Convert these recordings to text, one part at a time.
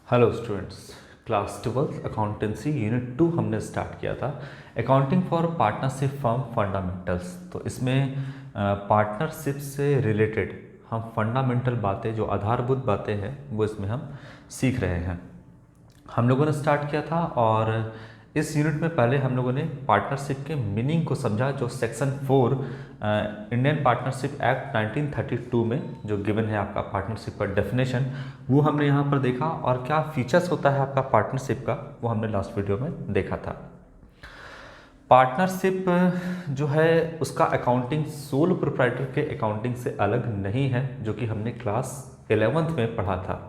Hello students, class 12 accountancy unit 2 हमने start किया था। Accounting for partnership firm fundamentals. तो इसमें पार्टनरशिप से रिलेटेड हम फंडामेंटल बातें, जो आधारभूत बातें हैं, वो इसमें हम सीख रहे हैं। हम लोगों ने स्टार्ट किया था और इस यूनिट में पहले हम लोगों ने पार्टनरशिप के मीनिंग को समझा, जो सेक्शन 4 इंडियन पार्टनरशिप एक्ट 1932 में जो गिवन है आपका पार्टनरशिप का डेफिनेशन, वो हमने यहाँ पर देखा। और क्या फीचर्स होता है आपका पार्टनरशिप का, वो हमने लास्ट वीडियो में देखा था। पार्टनरशिप जो है उसका अकाउंटिंग सोल प्रोप्राइटर के अकाउंटिंग से अलग नहीं है, जो कि हमने क्लास 11th में पढ़ा था।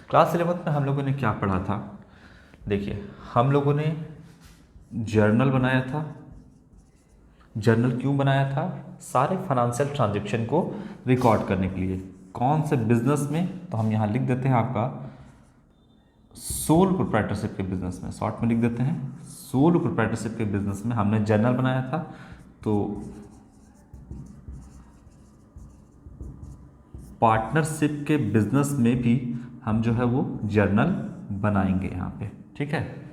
क्लास 11th में हम लोगों ने क्या पढ़ा था? देखिए, हम लोगों ने जर्नल बनाया था। जर्नल क्यों बनाया था? सारे फाइनेंशियल ट्रांजैक्शन को रिकॉर्ड करने के लिए। कौन से बिजनेस में? तो हम यहाँ लिख देते हैं आपका सोल प्रोप्राइटरशिप के बिजनेस में, शॉर्ट में लिख देते हैं सोल प्रोप्राइटरशिप के बिजनेस में हमने जर्नल बनाया था। तो पार्टनरशिप के बिजनेस में भी हम जो है वो जर्नल बनाएंगे यहाँ पे, ठीक है।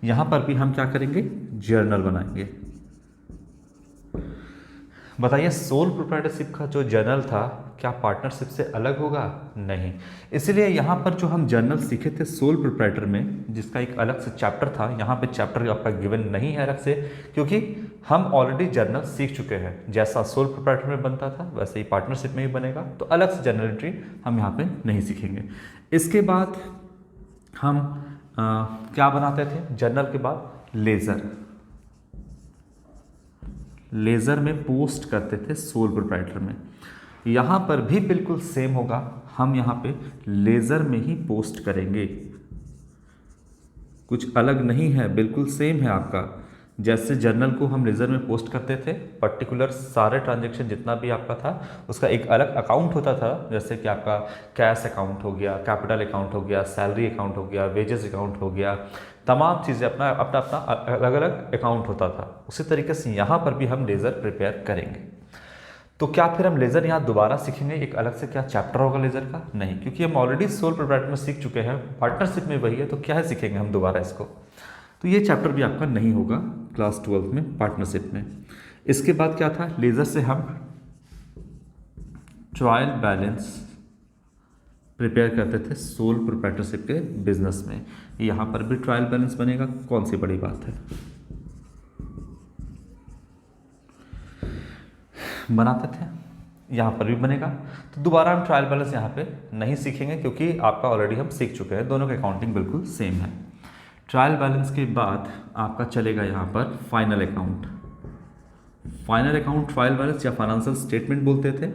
यहाँ पर भी हम क्या करेंगे? जर्नल बनाएंगे। बताइए, सोल प्रोप्राइटरशिप का जो जर्नल था क्या पार्टनरशिप से अलग होगा? नहीं। इसलिए यहाँ पर जो हम जर्नल सीखे थे सोल प्रोप्राइटर में, जिसका एक अलग से चैप्टर था, यहाँ पे चैप्टर आपका गिवन नहीं है अलग से, क्योंकि हम ऑलरेडी जर्नल सीख चुके हैं। जैसा सोल प्रोप्राइटर में बनता था वैसे ही पार्टनरशिप में भी बनेगा, तो अलग से जर्नल एंट्री हम यहाँ पे नहीं सीखेंगे। इसके बाद हम क्या बनाते थे? जर्नल के बाद लेज़र में पोस्ट करते थे सोल प्रोप्राइटर में। यहाँ पर भी बिल्कुल सेम होगा, हम यहाँ पे लेज़र में ही पोस्ट करेंगे, कुछ अलग नहीं है, बिल्कुल सेम है आपका। जैसे जर्नल को हम लेज़र में पोस्ट करते थे, पर्टिकुलर सारे ट्रांजैक्शन जितना भी आपका था उसका एक अलग अकाउंट होता था। जैसे कि आपका कैश अकाउंट हो गया, कैपिटल अकाउंट हो गया, सैलरी अकाउंट हो गया, वेजेस अकाउंट हो गया, तमाम चीज़ें अपना अपना अपना अलग अलग अकाउंट होता था। उसी तरीके से यहाँ पर भी हम लेज़र प्रिपेयर करेंगे। तो क्या फिर हम लेज़र यहाँ दोबारा सीखेंगे? एक अलग से क्या चैप्टर होगा लेज़र का? नहीं, क्योंकि हम ऑलरेडी सोल प्रोप्राइटर में सीख चुके हैं, पार्टनरशिप में वही है, तो क्या है सीखेंगे हम दोबारा इसको? तो ये चैप्टर भी आपका नहीं होगा क्लास 12 में पार्टनरशिप में। इसके बाद क्या था? लेज़र से हम ट्रायल बैलेंस प्रिपेयर करते थे सोल प्रोप्राइटरशिप के बिजनेस में। यहाँ पर भी ट्रायल बैलेंस बनेगा, कौन सी बड़ी बात है, बनाते थे, यहाँ पर भी बनेगा। तो दोबारा हम ट्रायल बैलेंस यहाँ पे नहीं सीखेंगे, क्योंकि आपका ऑलरेडी हम सीख चुके हैं, दोनों की अकाउंटिंग बिल्कुल सेम है। ट्रायल बैलेंस के बाद आपका चलेगा यहाँ पर final account. Final account trial balance या फाइनेंशियल स्टेटमेंट बोलते थे।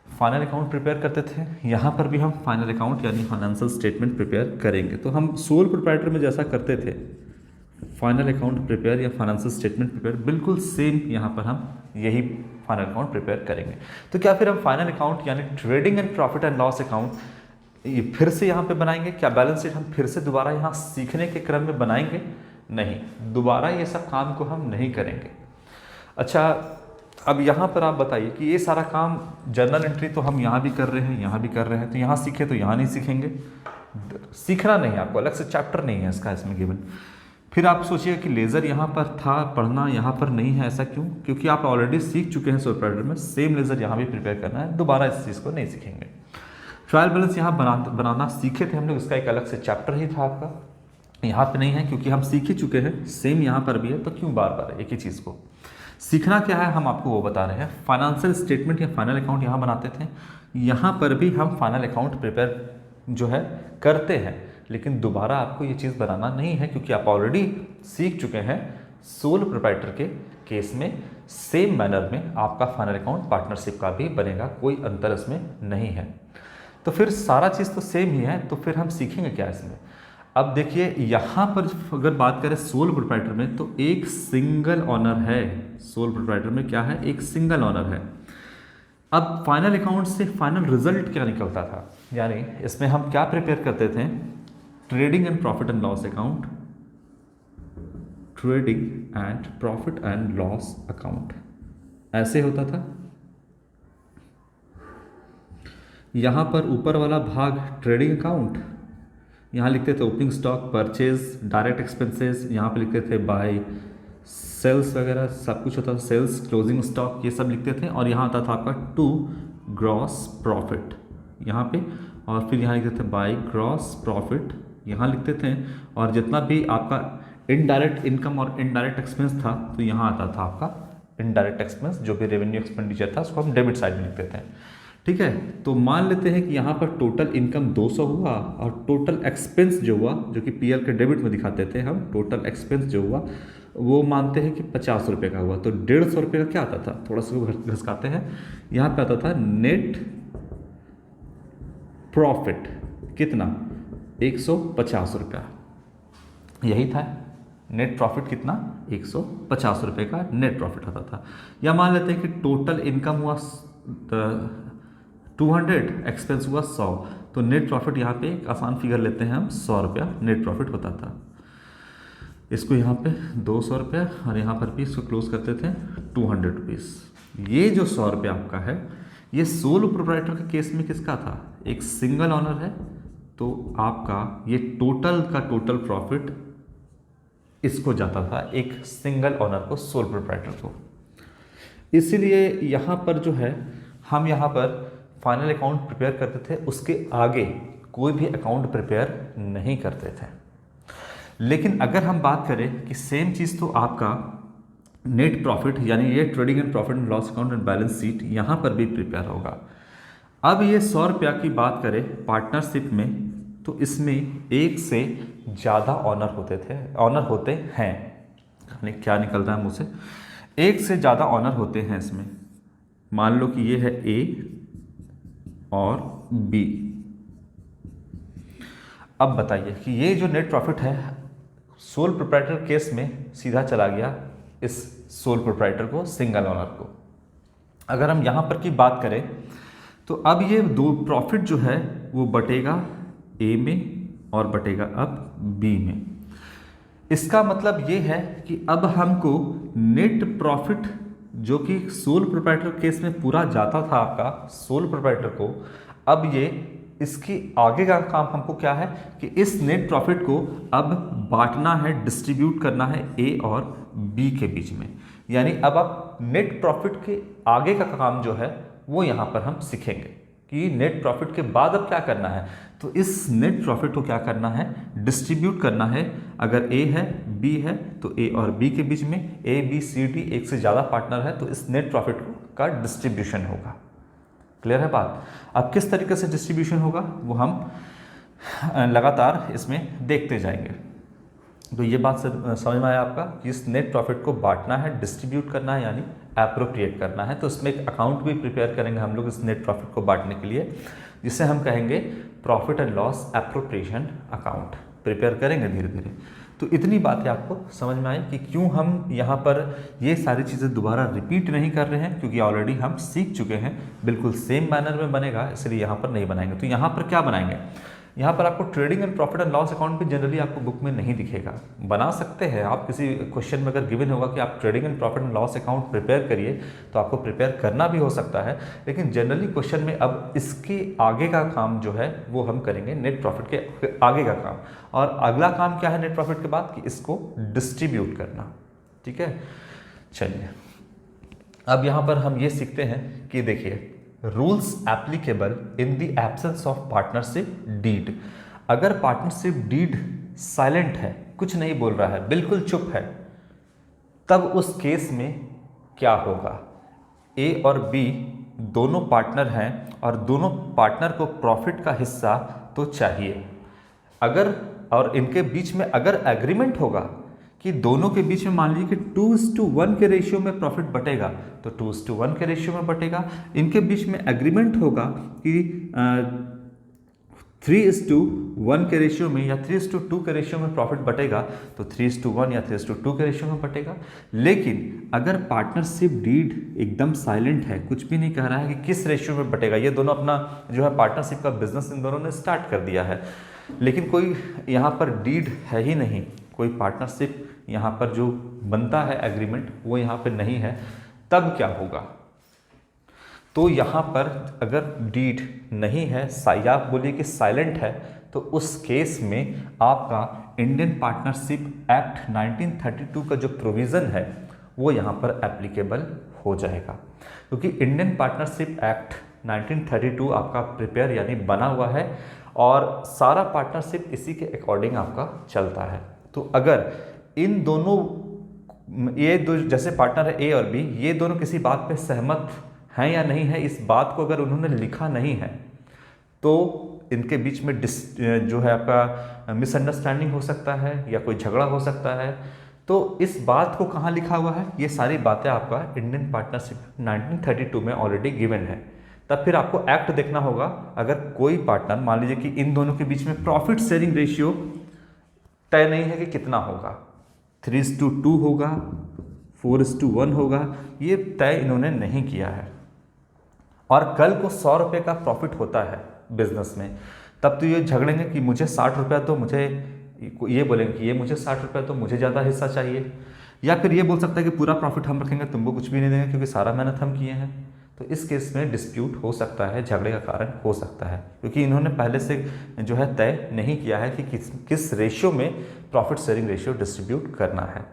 फाइनल अकाउंट प्रिपेयर करते थे, यहाँ पर भी हम फाइनल अकाउंट यानी फाइनेंशियल स्टेटमेंट प्रिपेयर करेंगे। तो हम सोल प्रोप्राइटर में जैसा करते थे फाइनल अकाउंट प्रिपेयर या फाइनेंशियल स्टेटमेंट प्रिपेयर, बिल्कुल सेम यहाँ पर हम यही फाइनल अकाउंट प्रिपेयर करेंगे। तो क्या फिर हम फाइनल अकाउंट यानी trading and profit and loss account ये फिर से यहाँ पे बनाएंगे? क्या बैलेंस शीट हम फिर से दोबारा यहाँ सीखने के क्रम में बनाएंगे? नहीं, दोबारा ये सब काम को हम नहीं करेंगे। अच्छा, अब यहाँ पर आप बताइए कि ये सारा काम जर्नल एंट्री तो हम यहाँ भी कर रहे हैं, यहाँ भी कर रहे हैं, तो यहाँ सीखे तो यहाँ नहीं सीखेंगे? सीखना नहीं, आपको अलग से चैप्टर नहीं है इसका इसमें गिवन। फिर आप सोचिए कि लेज़र यहाँ पर था पढ़ना, यहाँ पर नहीं है, ऐसा क्यों? क्योंकि आप ऑलरेडी सीख चुके हैं सोल प्रोप्राइटर में, सेम लेज़र यहाँ भी प्रिपेयर करना है, दोबारा इस चीज़ को नहीं सीखेंगे। ट्रायल बैलेंस यहाँ बनाना सीखे थे हम लोग, इसका एक अलग से चैप्टर ही था आपका, यहाँ पे नहीं है क्योंकि हम सीख ही चुके हैं, सेम यहाँ पर भी है, तो क्यों बार बार एक ही चीज़ को सीखना? क्या है हम आपको वो बता रहे हैं। फाइनेंशियल स्टेटमेंट या फाइनल अकाउंट यहाँ बनाते थे, यहाँ पर भी हम फाइनल अकाउंट प्रिपेयर जो है करते हैं, लेकिन दोबारा आपको ये चीज़ बनाना नहीं है, क्योंकि आप ऑलरेडी सीख चुके हैं। सोल प्रोप्राइटर के केस में सेम मैनर में आपका फाइनल अकाउंट पार्टनरशिप का भी बनेगा, कोई अंतर इसमें नहीं है। तो फिर सारा चीज़ तो सेम ही है, तो फिर हम सीखेंगे क्या इसमें? अब देखिए, यहाँ पर अगर बात करें सोल प्रोप्राइटर में, तो एक सिंगल ऑनर है। सोल प्रोप्राइटर में क्या है? एक सिंगल ऑनर है। अब फाइनल अकाउंट से फाइनल रिजल्ट क्या निकलता था, यानी इसमें हम क्या प्रिपेयर करते थे? Trading and profit and loss account, trading and profit and loss account ऐसे होता था। यहाँ पर ऊपर वाला भाग ट्रेडिंग अकाउंट, यहाँ लिखते थे opening stock, purchase, direct expenses, यहाँ पे लिखते थे बाय, सेल्स वगैरह सब कुछ होता था, सेल्स, क्लोजिंग स्टॉक, ये सब लिखते थे। और यहाँ आता था आपका टू ग्रॉस प्रॉफिट यहाँ पे, और फिर यहाँ लिखते थे बाय ग्रॉस प्रॉफिट यहाँ लिखते थे। और जितना भी आपका इनडायरेक्ट इनकम और इनडायरेक्ट एक्सपेंस था तो यहाँ आता था आपका इनडायरेक्ट एक्सपेंस, जो भी रेवेन्यू एक्सपेंडिचर था उसको हम डेबिट साइड में लिखते थे। ठीक है, तो मान लेते हैं कि यहाँ पर टोटल इनकम 200 हुआ और टोटल एक्सपेंस जो हुआ, जो कि पीएल के डेबिट में दिखाते थे हम, टोटल एक्सपेंस जो हुआ वो मानते हैं कि 50 रुपये का हुआ। तो 150 रुपये का क्या आता था, थोड़ा सा घसकाते हैं, यहाँ पे आता था नेट प्रॉफिट कितना, 150 रुपया, यही था नेट प्रॉफिट कितना, 150 रुपये का नेट प्रॉफिट आता था। या मान लेते हैं कि टोटल इनकम हुआ 200, एक्सपेंस हुआ 100, तो नेट प्रॉफिट यहाँ पे एक आसान फिगर लेते हैं हम, 100 रुपया नेट प्रॉफिट होता था। इसको यहाँ पे 200 रुपया और यहाँ पर भी इसको क्लोज करते थे 200 रुपीज़। ये जो 100 रुपया आपका है, ये सोल प्रोप्राइटर के केस में किसका था, एक सिंगल ऑनर है, तो आपका ये टोटल का टोटल प्रॉफिट इसको जाता था, एक सिंगल ऑनर को, सोल प्रोप्राइटर को। इसीलिए यहाँ पर जो है हम यहाँ पर फाइनल अकाउंट प्रिपेयर करते थे, उसके आगे कोई भी अकाउंट प्रिपेयर नहीं करते थे। लेकिन अगर हम बात करें कि सेम चीज़ तो आपका नेट प्रॉफिट यानी ये trading and profit and loss account and balance sheet यहाँ पर भी प्रिपेयर होगा। अब ये 100 रुपया की बात करें पार्टनरशिप में, तो इसमें एक से ज़्यादा ऑनर होते हैं, यानी क्या निकल रहा है मुँह से, एक से ज़्यादा ऑनर होते हैं इसमें। मान लो कि ये है ए और बी। अब बताइए कि ये जो नेट प्रॉफिट है सोल प्रोप्राइटर केस में सीधा चला गया इस सोल प्रोप्राइटर को, सिंगल ऑनर को। अगर हम यहाँ पर की बात करें तो अब ये दो प्रॉफिट जो है वो बटेगा ए में और बटेगा अब बी में। इसका मतलब ये है कि अब हमको नेट प्रॉफिट जो कि सोल प्रोप्राइटर केस में पूरा जाता था आपका सोल प्रोप्राइटर को, अब ये इसकी आगे का काम हमको क्या है कि इस नेट प्रॉफिट को अब बांटना है, डिस्ट्रीब्यूट करना है ए और बी के बीच में। यानी अब आप नेट प्रॉफिट के आगे का काम जो है वो यहाँ पर हम सीखेंगे कि नेट प्रॉफिट के बाद अब क्या करना है। तो इस नेट प्रॉफिट को क्या करना है, डिस्ट्रीब्यूट करना है। अगर ए है बी है तो ए और बी के बीच में, ए बी सी डी एक से ज़्यादा पार्टनर है तो इस नेट प्रॉफिट का डिस्ट्रीब्यूशन होगा। क्लियर है बात। अब किस तरीके से डिस्ट्रीब्यूशन होगा वो हम लगातार इसमें देखते जाएंगे। तो ये बात समझ में आया आपका कि इस नेट प्रॉफिट को बांटना है, डिस्ट्रीब्यूट करना है, यानी एप्रोप्रिएट करना है। तो इसमें एक अकाउंट भी प्रिपेयर करेंगे हम लोग इस नेट प्रॉफिट को बांटने के लिए, जिसे हम कहेंगे profit and loss appropriation account prepare करेंगे धीरे धीरे। तो इतनी बातें आपको समझ में आई कि क्यों हम यहाँ पर ये सारी चीज़ें दोबारा रिपीट नहीं कर रहे हैं, क्योंकि ऑलरेडी हम सीख चुके हैं, बिल्कुल सेम मैनर में बनेगा, इसलिए यहाँ पर नहीं बनाएंगे। तो यहाँ पर क्या बनाएंगे, यहाँ पर आपको trading and profit and loss account भी जनरली आपको बुक में नहीं दिखेगा। बना सकते हैं आप, किसी क्वेश्चन में अगर गिवन होगा कि आप trading and profit and loss account prepare करिए तो आपको प्रिपेयर करना भी हो सकता है, लेकिन जनरली क्वेश्चन में अब इसके आगे का काम जो है वो हम करेंगे, नेट प्रॉफिट के आगे का काम। और अगला काम क्या है नेट प्रॉफिट के बाद, कि इसको डिस्ट्रीब्यूट करना। ठीक है, चलिए अब यहाँ पर हम ये सीखते हैं कि देखिए rules applicable in the absence of partnership deed. अगर पार्टनरशिप डीड साइलेंट है, कुछ नहीं बोल रहा है, बिल्कुल चुप है, तब उस केस में क्या होगा। ए और बी दोनों पार्टनर हैं और दोनों पार्टनर को प्रॉफिट का हिस्सा तो चाहिए। अगर और इनके बीच में अगर एग्रीमेंट होगा कि दोनों के बीच में मान लीजिए कि 2:1 के रेशियो में प्रॉफिट बटेगा, तो 2:1 के रेशियो में बटेगा। इनके बीच में एग्रीमेंट होगा कि 3:1 के रेशियो में या 3:2 के रेशियो में प्रॉफिट बटेगा, तो 3:1 या 3:2 के रेशियो में बटेगा। लेकिन अगर पार्टनरशिप डीड एकदम साइलेंट है, कुछ भी नहीं कह रहा है कि किस रेशियो में बटेगा, ये दोनों अपना जो है पार्टनरशिप का बिजनेस इन दोनों ने स्टार्ट कर दिया है, लेकिन कोई यहाँ पर डीड है ही नहीं, कोई पार्टनरशिप यहाँ पर जो बनता है एग्रीमेंट वो यहाँ पर नहीं है, तब क्या होगा। तो यहाँ पर अगर डीड नहीं है या आप बोलिए कि साइलेंट है, तो उस केस में आपका इंडियन पार्टनरशिप एक्ट 1932 का जो प्रोविज़न है वो यहाँ पर एप्लीकेबल हो जाएगा, क्योंकि इंडियन पार्टनरशिप एक्ट 1932 आपका प्रिपेयर यानी बना हुआ है और सारा पार्टनरशिप इसी के अकॉर्डिंग आपका चलता है। तो अगर इन दोनों, ये दो जैसे पार्टनर है ए और बी, ये दोनों किसी बात पे सहमत हैं या नहीं है, इस बात को अगर उन्होंने लिखा नहीं है तो इनके बीच में जो है आपका मिसअंडरस्टैंडिंग हो सकता है या कोई झगड़ा हो सकता है। तो इस बात को कहाँ लिखा हुआ है, ये सारी बातें आपका इंडियन पार्टनरशिप 1932 में ऑलरेडी गिवन है। तब फिर आपको एक्ट देखना होगा। अगर कोई पार्टनर, मान लीजिए कि इन दोनों के बीच में प्रॉफिट शेयरिंग रेशियो तय नहीं है कि कितना होगा, 3:2 होगा, 4:1 होगा, ये तय इन्होंने नहीं किया है, और कल को 100 रुपये का प्रॉफिट होता है बिजनेस में, तब तो ये झगड़ेंगे कि मुझे 60 रुपया, तो मुझे ये बोलेंगे कि ये मुझे 60 रुपया, तो मुझे ज़्यादा हिस्सा चाहिए। या फिर ये बोल सकता है कि पूरा प्रॉफिट हम रखेंगे, तुमको कुछ भी नहीं देंगे क्योंकि सारा मेहनत हम किए हैं। तो इस केस में डिस्प्यूट हो सकता है, झगड़े का कारण हो सकता है, क्योंकि इन्होंने पहले से जो है तय नहीं किया है कि किस रेशियो में प्रॉफिट शेयरिंग रेशियो डिस्ट्रीब्यूट करना है।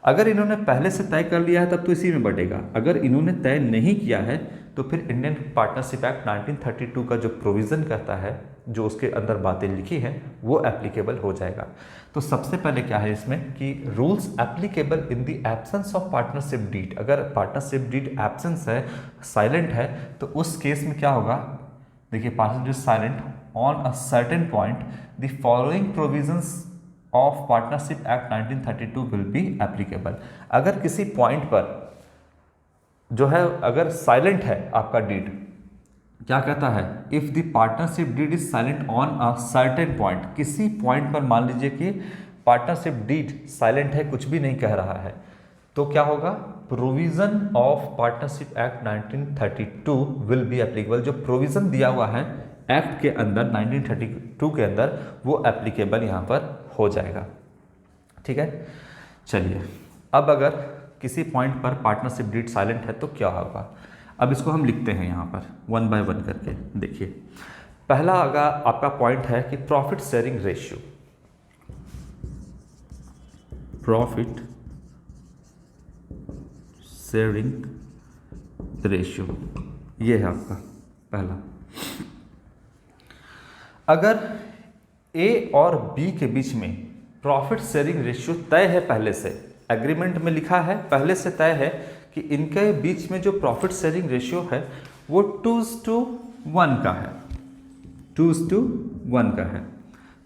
अगर इन्होंने पहले से तय कर लिया है तब तो इसी में बढ़ेगा। अगर इन्होंने तय नहीं किया है तो फिर इंडियन पार्टनरशिप एक्ट 1932 का जो प्रोविज़न कहता है, जो उसके अंदर बातें लिखी हैं, वो एप्लीकेबल हो जाएगा। तो सबसे पहले क्या है इसमें कि rules applicable in the absence of partnership deed. अगर पार्टनरशिप डीड एब्सेंस है, साइलेंट है, तो उस केस में क्या होगा, देखिए partnership is silent on a certain point, the following provisions of partnership act 1932 will be applicable. अगर किसी पॉइंट पर जो है अगर साइलेंट है आपका डीड, क्या कहता है, if the partnership deed is silent on a certain point, किसी पॉइंट पर मान लीजिए कि पार्टनरशिप डीड साइलेंट है, कुछ भी नहीं कह रहा है, तो क्या होगा, provision of partnership act 1932 will be applicable. जो प्रोविजन दिया हुआ है एक्ट के अंदर 1932 के अंदर, वो एप्लीकेबल यहाँ पर हो जाएगा। ठीक है, चलिए अब अगर किसी पॉइंट पर पार्टनरशिप डीड साइलेंट है तो क्या होगा, अब इसको हम लिखते हैं यहाँ पर 1 by 1 करके। देखिए पहला अगर आपका पॉइंट है कि profit sharing ratio, profit sharing ratio, ये है आपका पहला। अगर ए और बी के बीच में प्रॉफिट शेयरिंग रेशियो तय है, पहले से एग्रीमेंट में लिखा है, पहले से तय है कि इनके बीच में जो प्रॉफिट शेयरिंग रेशियो है वो 2:1 का है, 2:1 का है,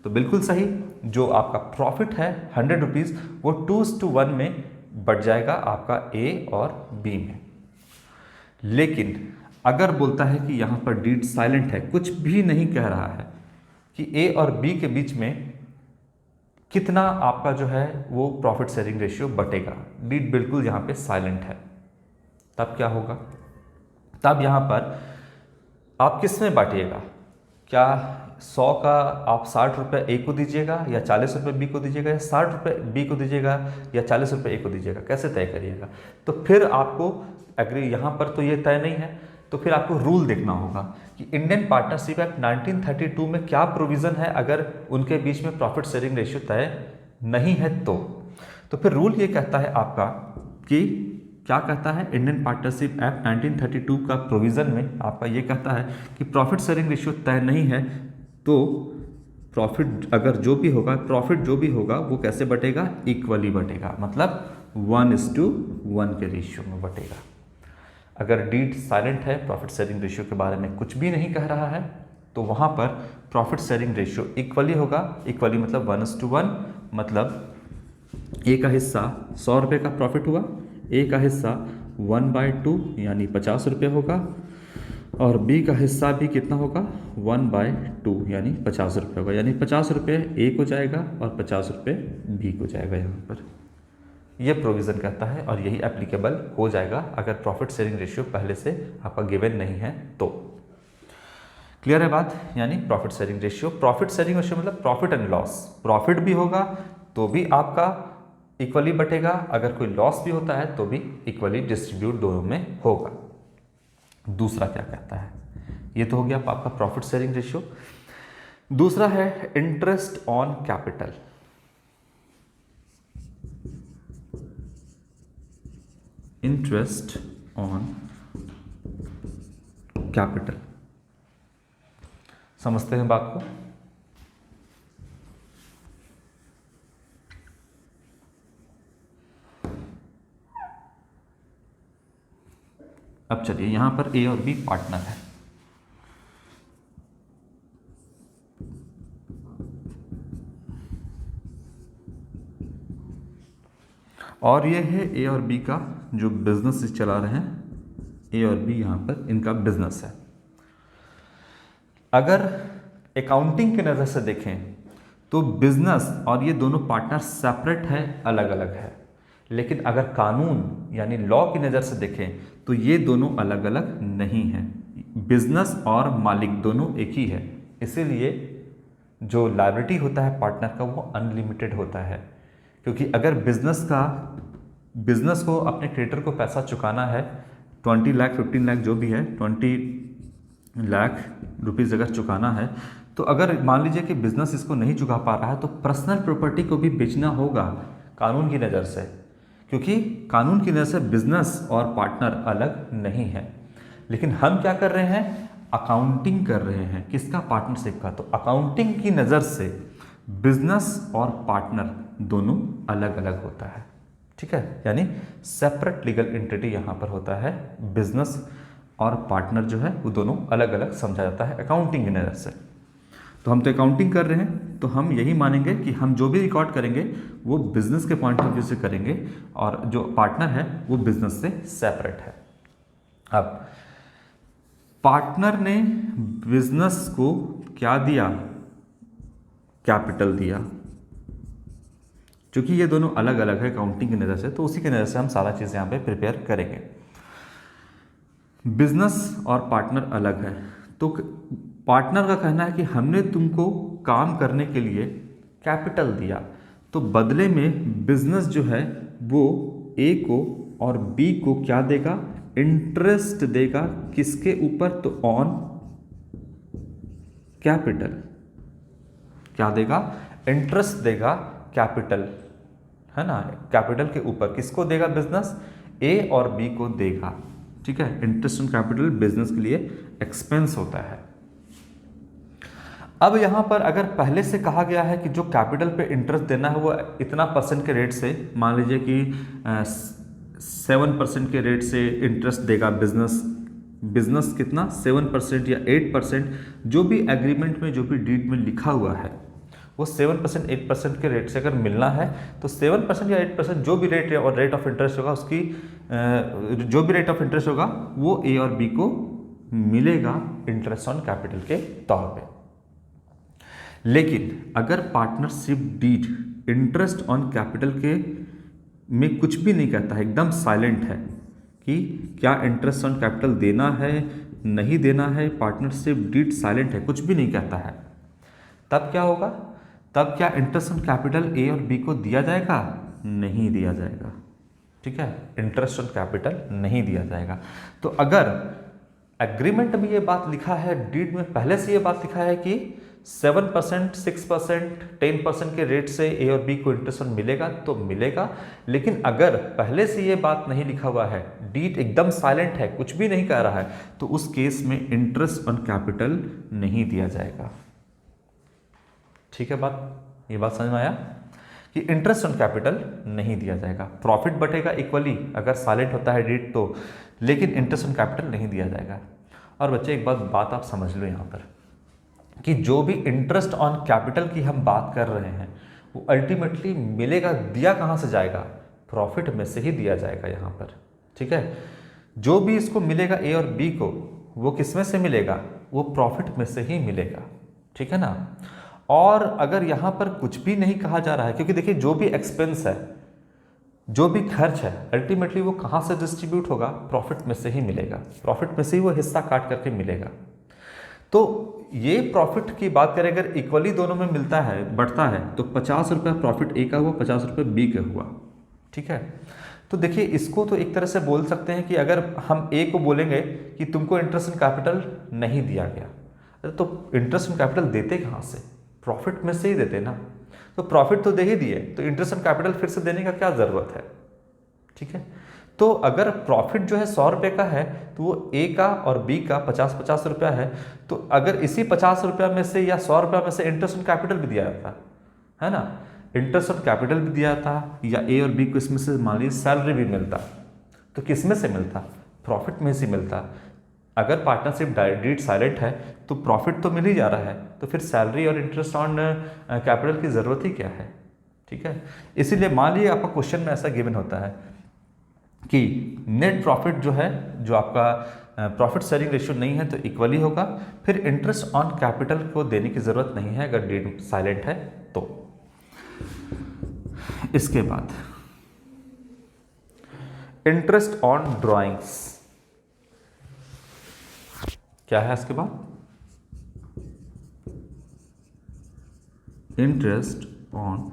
तो बिल्कुल सही। जो आपका प्रॉफिट है 100 रुपीज़, वो 2:1 में बढ़ जाएगा आपका ए और बी में। लेकिन अगर बोलता है कि यहाँ पर डीड साइलेंट है, कुछ भी नहीं कह रहा है कि ए और बी के बीच में कितना आपका जो है वो प्रॉफिट शेयरिंग रेशियो बटेगा, डीड बिल्कुल यहाँ पे साइलेंट है, तब क्या होगा, तब यहाँ पर आप किस में बांटिएगा, क्या 100 का आप 60 रुपये ए को दीजिएगा या 40 रुपये बी को दीजिएगा, या 60 रुपये बी को दीजिएगा या 40 रुपये ए को दीजिएगा, कैसे तय करिएगा। तो फिर आपको एग्री, यहाँ पर तो ये तय नहीं है, तो फिर आपको रूल देखना होगा कि इंडियन पार्टनरशिप एक्ट 1932 में क्या प्रोविज़न है अगर उनके बीच में प्रॉफिट शेयरिंग रेशियो तय नहीं है तो फिर रूल ये कहता है आपका कि क्या कहता है, इंडियन पार्टनरशिप एक्ट 1932 का प्रोविज़न में आपका ये कहता है कि प्रॉफिट शेयरिंग रेशियो तय नहीं है तो प्रॉफिट अगर जो भी होगा, प्रॉफिट जो भी होगा वो कैसे बटेगा, इक्वली बटेगा, मतलब 1:1 के रेशियो में बटेगा। अगर डीड साइलेंट है, प्रॉफिट शेयरिंग रेशियो के बारे में कुछ भी नहीं कह रहा है, तो वहाँ पर प्रॉफिट शेयरिंग रेशियो इक्वली होगा, इक्वली मतलब 1:1, मतलब ए का हिस्सा 100 रुपये का प्रॉफिट हुआ, ए का हिस्सा 1/2 यानी 50 रुपये होगा, और बी का हिस्सा भी कितना होगा, 1/2 यानी 50 रुपये होगा, यानी 50 रुपये ए को जाएगा और 50 रुपये बी को जाएगा। यहाँ पर यह प्रोविज़न कहता है और यही एप्लीकेबल हो जाएगा अगर प्रॉफिट शेयरिंग रेशियो पहले से आपका गिवन नहीं है तो। क्लियर है बात, यानी profit sharing ratio, profit sharing ratio मतलब प्रॉफिट एंड लॉस, प्रॉफिट भी होगा तो भी आपका इक्वली बटेगा, अगर कोई लॉस भी होता है तो भी इक्वली डिस्ट्रीब्यूट दोनों में होगा। दूसरा क्या कहता है, ये तो हो गया आपका प्रॉफिट शेयरिंग रेशियो। दूसरा है interest on capital. Interest on capital, समझते हैं बात को। अब चलिए, यहां पर ए और बी पार्टनर है, और ये है ए और बी का जो बिजनेस चला रहे हैं। ए और बी यहां पर इनका बिजनेस है। अगर अकाउंटिंग की नज़र से देखें तो बिजनेस और ये दोनों पार्टनर सेपरेट है, अलग अलग है। लेकिन अगर कानून यानी लॉ की नज़र से देखें तो ये दोनों अलग अलग नहीं हैं। बिजनेस और मालिक दोनों एक ही है, इसीलिए जो लायबिलिटी होता है पार्टनर का वो अनलिमिटेड होता है। क्योंकि अगर बिजनेस को अपने क्रेडिटर को पैसा चुकाना है 20 लाख 15 लाख जो भी है 20 लाख रुपीज़ अगर चुकाना है, तो अगर मान लीजिए कि बिजनेस इसको नहीं चुका पा रहा है तो पर्सनल प्रॉपर्टी को भी बेचना होगा कानून की नज़र से, क्योंकि कानून की नज़र से बिजनेस और पार्टनर अलग नहीं है। लेकिन हम क्या कर रहे हैं, अकाउंटिंग कर रहे हैं, किसका, पार्टनरशिप का। तो अकाउंटिंग की नज़र से बिजनेस और पार्टनर दोनों अलग अलग होता है, ठीक है। यानी सेपरेट लीगल एंटिटी यहाँ पर होता है। बिजनेस और पार्टनर जो है वो दोनों अलग अलग समझा जाता है अकाउंटिंग की नज़र से। तो हम तो अकाउंटिंग कर रहे हैं, तो हम यही मानेंगे कि हम जो भी रिकॉर्ड करेंगे वो बिजनेस के पॉइंट ऑफ व्यू से करेंगे, और जो पार्टनर है वो बिजनेस से सेपरेट है। अब पार्टनर ने बिजनेस को क्या दिया, कैपिटल दिया। क्योंकि ये दोनों अलग अलग है अकाउंटिंग की नज़र से, तो उसी की नज़र से हम सारा चीज़ यहाँ पे प्रिपेयर करेंगे। बिजनेस और पार्टनर अलग है, तो पार्टनर का कहना है कि हमने तुमको काम करने के लिए कैपिटल दिया, तो बदले में बिजनेस जो है वो ए को और बी को क्या देगा, इंटरेस्ट देगा। किसके ऊपर, तो ऑन कैपिटल। क्या देगा, इंटरेस्ट देगा कैपिटल, है ना, कैपिटल के ऊपर। किसको देगा, बिजनेस, ए और बी को देगा, ठीक है। इंटरेस्ट ऑन कैपिटल बिजनेस के लिए एक्सपेंस होता है। अब यहां पर अगर पहले से कहा गया है कि जो कैपिटल पे इंटरेस्ट देना है वो इतना परसेंट के रेट से, मान लीजिए कि 7% के रेट से इंटरेस्ट देगा बिजनेस कितना, 7% या 8%, जो भी एग्रीमेंट में जो भी डीड में लिखा हुआ है वो 7% 8% के रेट से अगर मिलना है तो 7% या 8% जो भी रेट और रेट ऑफ इंटरेस्ट होगा उसकी जो भी रेट ऑफ इंटरेस्ट होगा वो ए और बी को मिलेगा इंटरेस्ट ऑन कैपिटल के तौर पे। लेकिन अगर partnership deed interest on capital के में कुछ भी नहीं कहता है, एकदम साइलेंट है कि क्या इंटरेस्ट ऑन कैपिटल देना है नहीं देना है, पार्टनरशिप डीड साइलेंट है, कुछ भी नहीं कहता है, तब क्या होगा, तब क्या इंटरेस्ट ऑन कैपिटल ए और बी को दिया जाएगा, नहीं दिया जाएगा, ठीक है। इंटरेस्ट ऑन कैपिटल नहीं दिया जाएगा। तो अगर एग्रीमेंट में ये बात लिखा है, डीड में पहले से ये बात लिखा है कि 7%, 6%, 10% के रेट से ए और बी को इंटरेस्ट मिलेगा तो मिलेगा। लेकिन अगर पहले से ये बात नहीं लिखा हुआ है, डीड एकदम साइलेंट है, कुछ भी नहीं कह रहा है, तो उस केस में इंटरेस्ट ऑन कैपिटल नहीं दिया जाएगा, ठीक है। ये बात समझ में आया कि इंटरेस्ट ऑन कैपिटल नहीं दिया जाएगा। प्रॉफिट बटेगा इक्वली अगर साइलेंट होता है डीड तो, लेकिन इंटरेस्ट ऑन कैपिटल नहीं दिया जाएगा। और बच्चे एक बात आप समझ लो यहाँ पर कि जो भी इंटरेस्ट ऑन कैपिटल की हम बात कर रहे हैं वो अल्टीमेटली मिलेगा, दिया कहाँ से जाएगा, प्रॉफिट में से ही दिया जाएगा यहाँ पर, ठीक है। जो भी इसको मिलेगा ए और बी को, वो किस में से मिलेगा, वो प्रॉफिट में से ही मिलेगा, ठीक है ना। और अगर यहाँ पर कुछ भी नहीं कहा जा रहा है, क्योंकि देखिए जो भी एक्सपेंस है, जो भी खर्च है, अल्टीमेटली वो कहाँ से डिस्ट्रीब्यूट होगा, प्रॉफिट में से ही मिलेगा, प्रॉफिट में से ही वो हिस्सा काट करके मिलेगा। तो ये प्रॉफिट की बात करें अगर इक्वली दोनों में मिलता है, बढ़ता है, तो 50 रुपये प्रॉफिट ए का हुआ, 50 रुपये बी का हुआ, ठीक है। तो देखिए इसको तो एक तरह से बोल सकते हैं कि अगर हम ए को बोलेंगे कि तुमको इंटरेस्ट इन कैपिटल नहीं दिया गया, अरे तो इंटरेस्ट ऑन कैपिटल देते कहाँ से? प्रॉफिट में से ही देते ना। तो प्रॉफिट तो दे ही दिए, तो इंटरेस्ट ऑन कैपिटल फिर से देने का क्या ज़रूरत है? ठीक है, तो अगर प्रॉफिट जो है 100 रुपये का है तो वो ए का और बी का 50-50 रुपया है, तो अगर इसी 50 रुपया में से या 100 रुपया में से इंटरेस्ट ऑन कैपिटल भी दिया जाता है ना, इंटरेस्ट ऑन कैपिटल भी दिया था या ए और बी को इसमें से मान लीजिए सैलरी भी मिलता, तो किस में से मिलता? प्रॉफिट में से मिलता। अगर पार्टनरशिप डीड साइलेंट है तो प्रॉफिट तो मिल ही जा रहा है, तो फिर सैलरी और इंटरेस्ट ऑन कैपिटल की ज़रूरत ही क्या है? ठीक है, इसीलिए मान लीजिए आपका क्वेश्चन में ऐसा गिवन होता है कि नेट प्रॉफिट जो है, जो आपका प्रॉफिट शेयरिंग रेशियो नहीं है तो इक्वली होगा, फिर इंटरेस्ट ऑन कैपिटल को देने की ज़रूरत नहीं है अगर डीड साइलेंट है तो। इसके बाद इंटरेस्ट ऑन ड्राइंग्स, क्या है इसके बाद? Interest on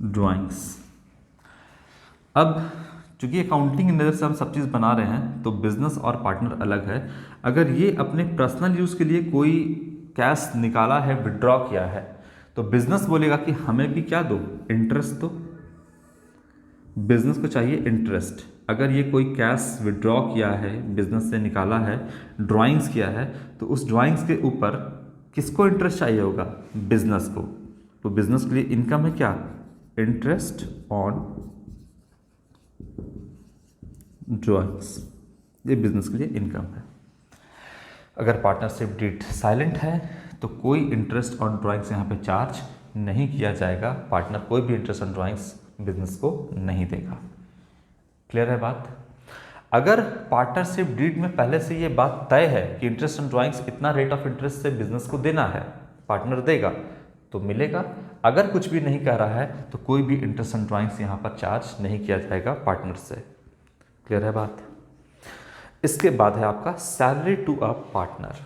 drawings. अब चूंकि अकाउंटिंग की नज़र से हम सब चीज़ बना रहे हैं तो बिजनेस और पार्टनर अलग है। अगर ये अपने पर्सनल यूज़ के लिए कोई कैश निकाला है, विड्रॉ किया है, तो बिजनेस बोलेगा कि हमें भी क्या दो? इंटरेस्ट दो। बिजनेस को चाहिए इंटरेस्ट। अगर ये कोई कैश विड्रॉ किया है, बिजनेस से निकाला है, ड्राइंग्स किया है, तो उस ड्राइंग्स के ऊपर किसको इंटरेस्ट चाहिए होगा? बिजनेस को। तो बिजनेस के लिए इनकम है क्या? इंटरेस्ट ऑन ड्राइंग्स, ये बिजनेस के लिए इनकम है। अगर पार्टनरशिप डीड साइलेंट है तो कोई इंटरेस्ट ऑन ड्राइंग्स यहाँ पे चार्ज नहीं किया जाएगा। पार्टनर कोई भी इंटरेस्ट ऑन ड्राइंग्स बिजनेस को नहीं देगा। क्लियर है बात? अगर पार्टनरशिप डीड में पहले से ये बात तय है कि इंटरेस्ट ऑन ड्राइंग्स इतना रेट ऑफ इंटरेस्ट से बिजनेस को देना है, पार्टनर देगा तो मिलेगा। अगर कुछ भी नहीं कह रहा है तो कोई भी इंटरेस्ट ऑन ड्राइंग्स यहाँ पर चार्ज नहीं किया जाएगा पार्टनर से। क्लियर है बात? इसके बाद है आपका salary to a partner.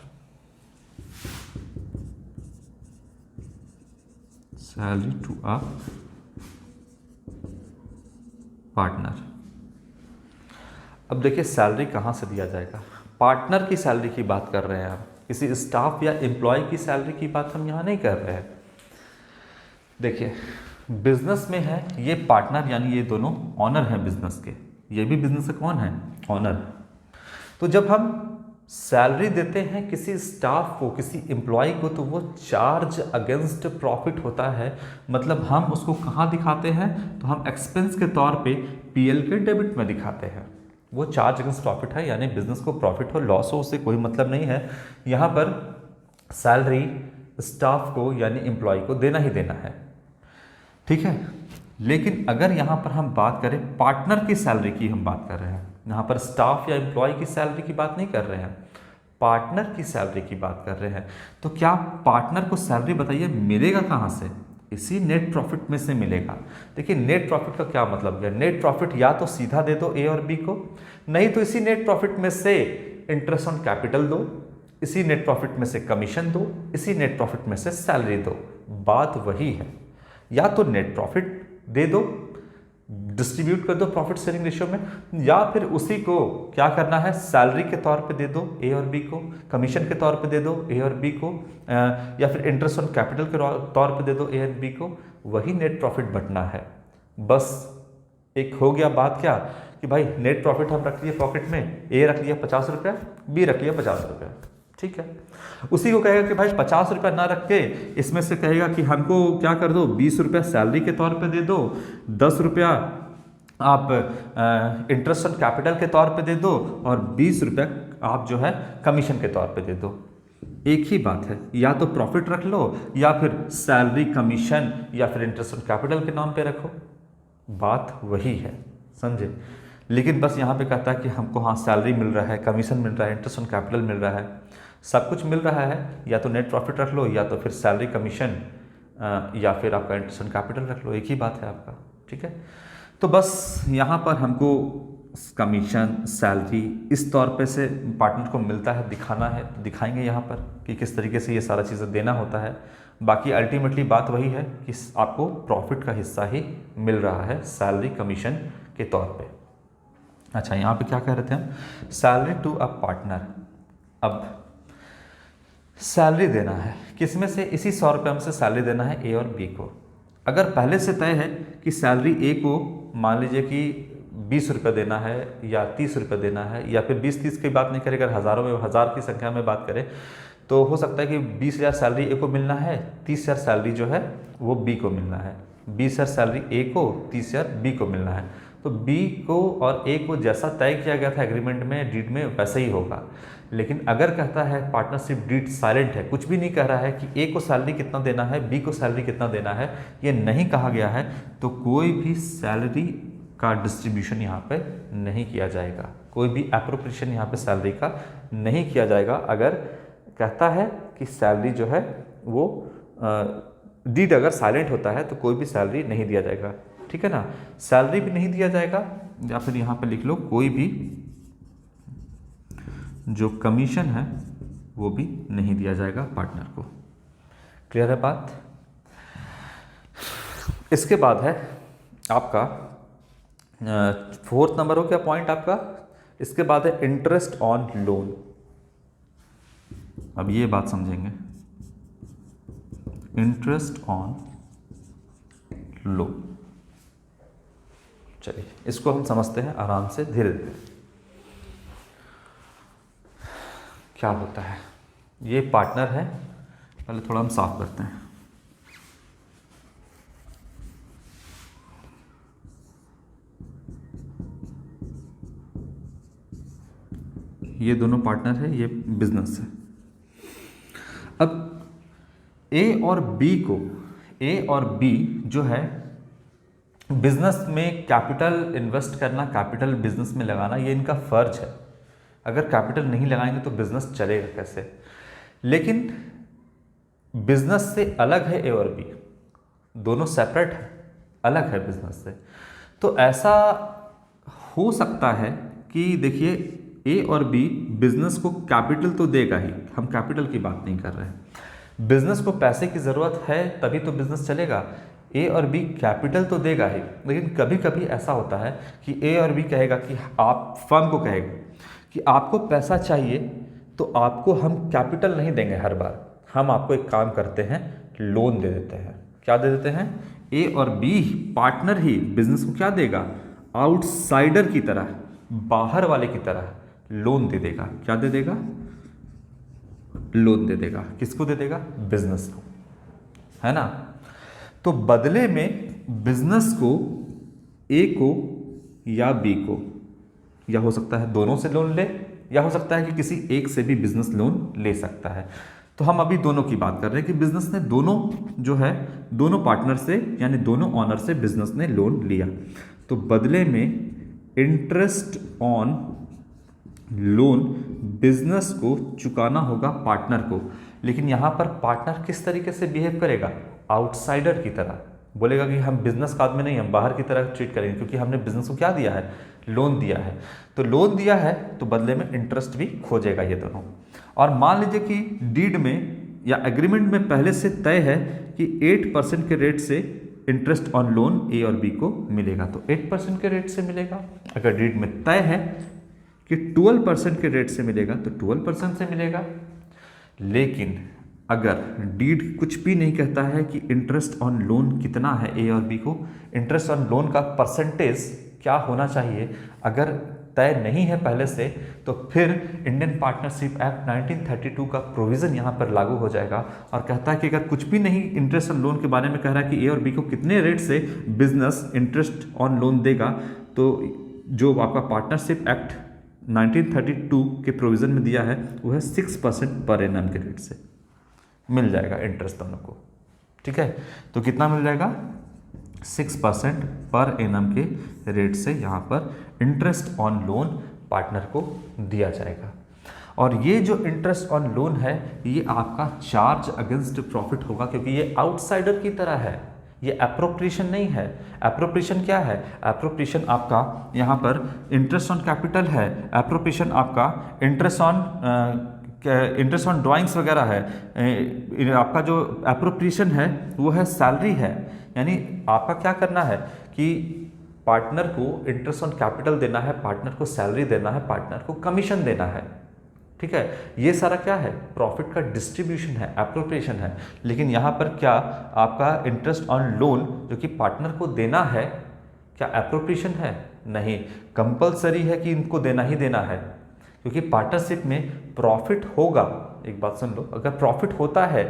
Salary to a partner. अब देखिए सैलरी कहाँ से दिया जाएगा? पार्टनर की सैलरी की बात कर रहे हैं हम, किसी स्टाफ या एम्प्लॉय की सैलरी की बात हम यहाँ नहीं कर रहे हैं। देखिए बिजनेस में है ये पार्टनर, यानी ये दोनों ऑनर हैं बिजनेस के। ये भी बिजनेस का कौन है? ऑनर। तो जब हम सैलरी देते हैं किसी स्टाफ को, किसी एम्प्लॉय को, तो वो चार्ज अगेंस्ट प्रॉफिट होता है। मतलब हम उसको कहाँ दिखाते हैं? तो हम एक्सपेंस के तौर पे पीएल के डेबिट में दिखाते हैं। वो चार्ज अगेंस्ट प्रॉफिट है, यानी बिजनेस को प्रॉफिट हो लॉस हो उससे कोई मतलब नहीं है। यहाँ पर सैलरी स्टाफ को यानी एम्प्लॉय को देना ही देना है। ठीक है, लेकिन अगर यहाँ पर हम बात करें पार्टनर की सैलरी की, हम बात कर रहे हैं यहाँ पर स्टाफ या एम्प्लॉय की सैलरी की बात नहीं कर रहे हैं, पार्टनर की सैलरी की बात कर रहे हैं। तो क्या पार्टनर को सैलरी बताइए मिलेगा कहाँ से? इसी नेट प्रॉफिट में से मिलेगा। देखिए नेट प्रॉफिट का क्या मतलब है? नेट प्रॉफिट या तो सीधा दे दो ए और बी को, नहीं तो इसी नेट प्रॉफिट में से इंटरेस्ट ऑन कैपिटल दो, इसी नेट प्रॉफिट में से कमीशन दो, इसी नेट प्रॉफिट में से सैलरी दो। बात वही है, या तो नेट प्रॉफिट दे दो, डिस्ट्रीब्यूट कर दो प्रॉफिट शेयरिंग रेशियो में, या फिर उसी को क्या करना है? सैलरी के तौर पे दे दो ए और बी को, कमीशन के तौर पे दे दो ए और बी को, या फिर इंटरेस्ट ऑन कैपिटल के तौर पे दे दो ए और बी को। वही नेट प्रॉफिट बटना है। बस एक हो गया बात क्या कि भाई नेट प्रॉफिट हम रख लिए पॉकेट में, ए रख लिया 50 रुपया, बी रख लिया 50 रुपया। ठीक है, उसी को कहेगा कि भाई 50 रुपया ना रख के इसमें से कहेगा कि हमको क्या कर दो, 20 रुपया सैलरी के तौर पे दे दो, 10 रुपया आप इंटरेस्ट ऑन कैपिटल के तौर पे दे दो, और 20 रुपया आप जो है कमीशन के तौर पे दे दो। एक ही बात है, या तो प्रॉफिट रख लो या फिर सैलरी, कमीशन या फिर इंटरेस्ट ऑन कैपिटल के नाम पे रखो। बात वही है, समझे? लेकिन बस यहाँ पे कहता है कि हमको हाँ सैलरी मिल रहा है, कमीशन मिल रहा है, इंटरेस्ट ऑन कैपिटल मिल रहा है, सब कुछ मिल रहा है। या तो नेट प्रॉफिट रख लो या तो फिर सैलरी, कमीशन या फिर आपका इंटरेस्ट ऑन कैपिटल रख लो। एक ही बात है आपका। ठीक है, तो बस यहाँ पर हमको कमीशन, सैलरी इस तौर पे से पार्टनर को मिलता है, दिखाना है तो दिखाएंगे यहाँ पर कि किस तरीके से ये सारा चीज़ें देना होता है। बाकी अल्टीमेटली बात वही है कि आपको प्रॉफिट का हिस्सा ही मिल रहा है सैलरी, कमीशन के तौर पे। अच्छा, यहाँ पे क्या कह रहे थे हम? Salary to a partner. अब सैलरी देना है, किसमें से, इसी 100 रुपये में से सैलरी देना है ए और बी को। अगर पहले से तय है कि सैलरी ए को मान लीजिए कि 20 रुपये देना है या 30 रुपये देना है, या फिर 20-30 की बात नहीं करें, अगर हज़ारों में, हज़ार की संख्या में बात करें तो हो सकता है कि 20,000 सैलरी ए को मिलना है, 30,000 सैलरी जो है वो बी को मिलना है। 20,000 सैलरी ए को, 30,000 बी को मिलना है। तो बी को और ए को जैसा तय किया गया था एग्रीमेंट में, डीड में, वैसे ही होगा। लेकिन अगर कहता है पार्टनरशिप डीड साइलेंट है, कुछ भी नहीं कह रहा है कि ए को सैलरी कितना देना है, बी को सैलरी कितना देना है, ये नहीं कहा गया है, तो कोई भी सैलरी का डिस्ट्रीब्यूशन यहाँ पे नहीं किया जाएगा, कोई भी एप्रोप्रिएशन यहाँ पे सैलरी का नहीं किया जाएगा। अगर कहता है कि सैलरी जो है वो डीड अगर साइलेंट होता है तो कोई भी सैलरी नहीं दिया जाएगा, ठीक है ना। सैलरी भी नहीं दिया जाएगा, या फिर यहाँ पे लिख लो कोई भी जो कमीशन है वो भी नहीं दिया जाएगा पार्टनर को। क्लियर है बात। इसके बाद है आपका 4th नंबर हो क्या पॉइंट आपका। इसके बाद है इंटरेस्ट ऑन लोन। अब ये बात समझेंगे, इंटरेस्ट ऑन लोन। चलिए इसको हम समझते हैं आराम से, धीरे धीरे। क्या होता है, ये पार्टनर है, पहले थोड़ा हम साफ करते हैं। ये दोनों पार्टनर है, ये बिजनेस है। अब ए और बी जो है बिजनेस में कैपिटल इन्वेस्ट करना, कैपिटल बिजनेस में लगाना, ये इनका फर्ज है। अगर कैपिटल नहीं लगाएंगे तो बिजनेस चलेगा कैसे। लेकिन बिजनेस से अलग है ए और बी, दोनों सेपरेट है, अलग है बिजनेस से। तो ऐसा हो सकता है कि देखिए ए और बी बिजनेस को कैपिटल तो देगा ही, हम कैपिटल की बात नहीं कर रहे हैं। बिजनेस को पैसे की ज़रूरत है तभी तो बिजनेस चलेगा। ए और बी कैपिटल तो देगा ही, लेकिन कभी कभी ऐसा होता है कि ए और बी कहेगा कि आप, फर्म को कहेगा कि आपको पैसा चाहिए तो आपको हम कैपिटल नहीं देंगे हर बार, हम आपको एक काम करते हैं, लोन दे देते हैं। क्या दे देते हैं, ए और बी पार्टनर ही बिजनेस को क्या देगा, आउटसाइडर की तरह, बाहर वाले की तरह लोन दे देगा। क्या दे देगा, लोन दे देगा। किसको दे देगा, बिजनेस को, है ना। तो बदले में बिजनेस को, ए को या बी को, या हो सकता है दोनों से लोन ले, या हो सकता है कि किसी एक से भी बिजनेस लोन ले सकता है। तो हम अभी दोनों की बात कर रहे हैं कि बिजनेस ने दोनों जो है, दोनों पार्टनर से यानी दोनों ऑनर से बिजनेस ने लोन लिया। तो बदले में इंटरेस्ट ऑन लोन बिजनेस को चुकाना होगा पार्टनर को। लेकिन यहाँ पर पार्टनर किस तरीके से बिहेव करेगा, आउटसाइडर की तरह। बोलेगा कि हम बिजनेस का आदमी नहीं, हम बाहर की तरह ट्रीट करेंगे, क्योंकि हमने बिजनेस को क्या दिया है, लोन दिया है। तो लोन दिया है तो बदले में इंटरेस्ट भी खोजेगा ये दोनों। और मान लीजिए कि डीड में या एग्रीमेंट में पहले से तय है कि 8% के रेट से इंटरेस्ट ऑन लोन ए और बी को मिलेगा, तो 8% के रेट से मिलेगा। अगर डीड में तय है कि 12% के रेट से मिलेगा तो 12% से मिलेगा। लेकिन अगर डीड कुछ भी नहीं कहता है कि इंटरेस्ट ऑन लोन कितना है ए और बी को, इंटरेस्ट ऑन लोन का परसेंटेज क्या होना चाहिए, अगर तय नहीं है पहले से, तो फिर इंडियन पार्टनरशिप एक्ट 1932 का प्रोविज़न यहाँ पर लागू हो जाएगा और कहता है कि अगर कुछ भी नहीं इंटरेस्ट ऑन लोन के बारे में कह रहा है कि ए और बी को कितने रेट से बिजनेस इंटरेस्ट ऑन लोन देगा, तो जो आपका पार्टनरशिप एक्ट 1932 के प्रोविज़न में दिया है वो है 6% पर एनम के रेट से मिल जाएगा इंटरेस्ट दोनों को। ठीक है, तो कितना मिल जाएगा, 6% पर एनम के रेट से यहाँ पर इंटरेस्ट ऑन लोन पार्टनर को दिया जाएगा। और ये जो इंटरेस्ट ऑन लोन है ये आपका चार्ज अगेंस्ट प्रॉफिट होगा, क्योंकि ये आउटसाइडर की तरह है, ये एप्रोप्रिएशन नहीं है। एप्रोप्रिएशन क्या है, एप्रोप्रिएशन आपका यहाँ पर इंटरेस्ट ऑन कैपिटल है, एप्रोप्रिएशन आपका इंटरेस्ट ऑन ड्राइंग्स वगैरह है। आपका जो एप्रोप्रिएशन है वो है सैलरी है, यानी आपका क्या करना है कि पार्टनर को इंटरेस्ट ऑन कैपिटल देना है, पार्टनर को सैलरी देना है, पार्टनर को कमीशन देना है। ठीक है। ये सारा क्या है, प्रॉफिट का डिस्ट्रीब्यूशन है, एप्रोप्रिएशन है। लेकिन यहाँ पर क्या आपका इंटरेस्ट ऑन लोन जो कि पार्टनर को देना है, क्या एप्रोप्रिएशन है? नहीं, कंपलसरी है कि इनको देना ही देना है, क्योंकि पार्टनरशिप में प्रॉफिट होगा। एक बात सुन लो, अगर प्रॉफिट होता है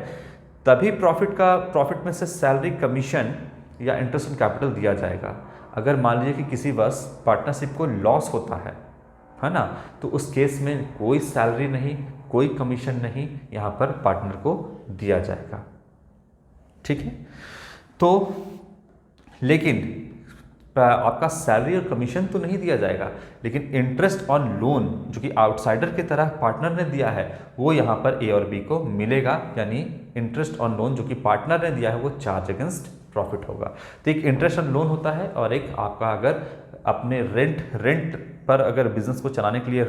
तभी प्रॉफिट में से सैलरी, कमीशन या इंटरेस्ट ऑन कैपिटल दिया जाएगा। अगर मान लीजिए कि किसी वर्ष पार्टनरशिप को लॉस होता है ना, तो उस केस में कोई सैलरी नहीं, कोई कमीशन नहीं यहाँ पर पार्टनर को दिया जाएगा। ठीक है। तो लेकिन आपका सैलरी और कमीशन तो नहीं दिया जाएगा, लेकिन इंटरेस्ट ऑन लोन जो कि आउटसाइडर की तरह पार्टनर ने दिया है वो यहाँ पर ए और बी को मिलेगा। यानी इंटरेस्ट ऑन लोन जो कि पार्टनर ने दिया है वो चार्ज अगेंस्ट प्रॉफिट होगा। तो एक इंटरेस्ट ऑन लोन होता है और एक आपका अगर अपने रेंट पर अगर बिजनेस को चलाने के लिए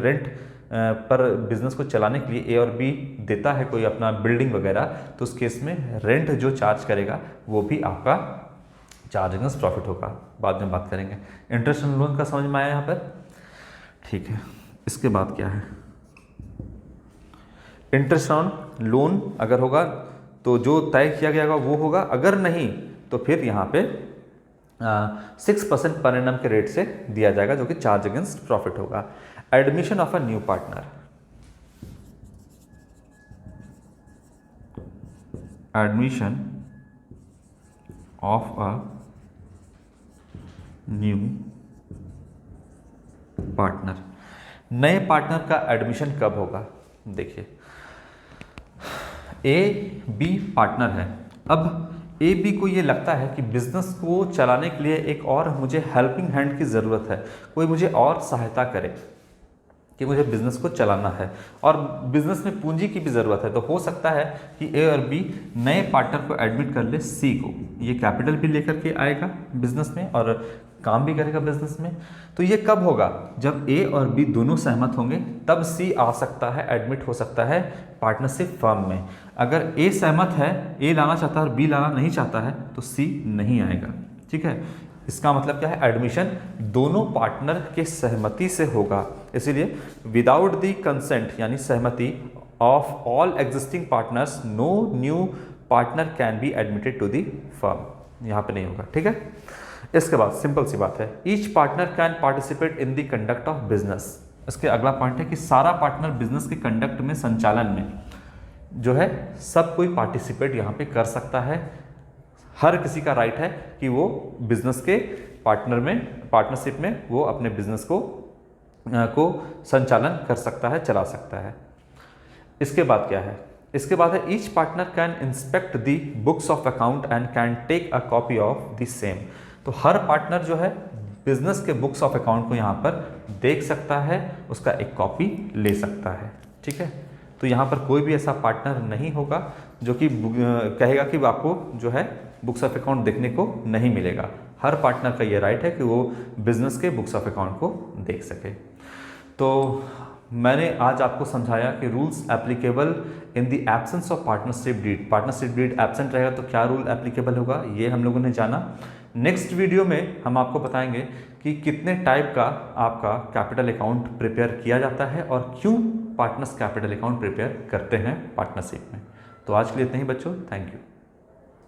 बिजनेस को चलाने के लिए ए और बी देता है कोई अपना बिल्डिंग वगैरह, तो उस केस में रेंट जो चार्ज करेगा वो भी आपका चार्ज अगेंस्ट प्रॉफिट होगा। बाद में बात करेंगे। इंटरेस्ट ऑन लोन का समझ में आया यहाँ पर? ठीक है। इसके बाद क्या है, इंटरेस्ट ऑन लोन अगर होगा तो जो तय किया गया होगा वो होगा, अगर नहीं तो फिर यहाँ पे 6% पर एनम के रेट से दिया जाएगा जो कि चार्ज अगेंस्ट प्रॉफिट होगा। Admission of a new partner, admission of a new partner, नए पार्टनर का एडमिशन कब होगा? देखिए, ए बी पार्टनर है। अब ए बी को ये लगता है कि बिजनेस को चलाने के लिए एक और मुझे हेल्पिंग हैंड की ज़रूरत है, कोई मुझे और सहायता करे कि मुझे बिजनेस को चलाना है, और बिजनेस में पूंजी की भी ज़रूरत है। तो हो सकता है कि ए और बी नए पार्टनर को एडमिट कर ले सी को। ये कैपिटल भी लेकर के आएगा बिजनेस में और काम भी करेगा बिजनेस में। तो ये कब होगा? जब ए और बी दोनों सहमत होंगे तब सी आ सकता है, एडमिट हो सकता है पार्टनरशिप फर्म में। अगर ए सहमत है, ए लाना चाहता है और बी लाना नहीं चाहता है, तो सी नहीं आएगा। ठीक है। इसका मतलब क्या है? एडमिशन दोनों पार्टनर के सहमति से होगा। इसीलिए विदाउट द कंसेंट यानी सहमति of all existing partners no new partner can be admitted to the firm, यहाँ पे नहीं होगा। ठीक है। इसके बाद सिंपल सी बात है, each partner can participate in the conduct of business. इसके अगला पॉइंट है कि सारा पार्टनर बिजनेस के कंडक्ट में, संचालन में जो है सब कोई पार्टिसिपेट यहाँ पे कर सकता है। हर किसी का राइट है कि वो बिजनेस के पार्टनरशिप में वो अपने बिजनेस को संचालन कर सकता है, चला सकता है। इसके बाद क्या है? इसके बाद है each partner can inspect the books of account and can take a copy of the same. तो हर पार्टनर जो है बिजनेस के बुक्स ऑफ अकाउंट को यहाँ पर देख सकता है, उसका एक कॉपी ले सकता है। ठीक है। तो यहाँ पर कोई भी ऐसा पार्टनर नहीं होगा जो कि कहेगा कि आपको जो है बुक्स ऑफ अकाउंट देखने को नहीं मिलेगा। हर पार्टनर का ये राइट है कि वो बिजनेस के बुक्स ऑफ अकाउंट को देख सके। तो मैंने आज आपको समझाया कि rules applicable in the absence of partnership deed. Partnership deed absent रहेगा तो क्या रूल एप्लीकेबल होगा, ये हम लोगों ने जाना। नेक्स्ट वीडियो में हम आपको बताएंगे कि कितने टाइप का आपका कैपिटल अकाउंट प्रिपेयर किया जाता है और क्यों पार्टनर्स कैपिटल अकाउंट प्रिपेयर करते हैं पार्टनरशिप में। तो आज के लिए इतना ही बच्चों, थैंक यू।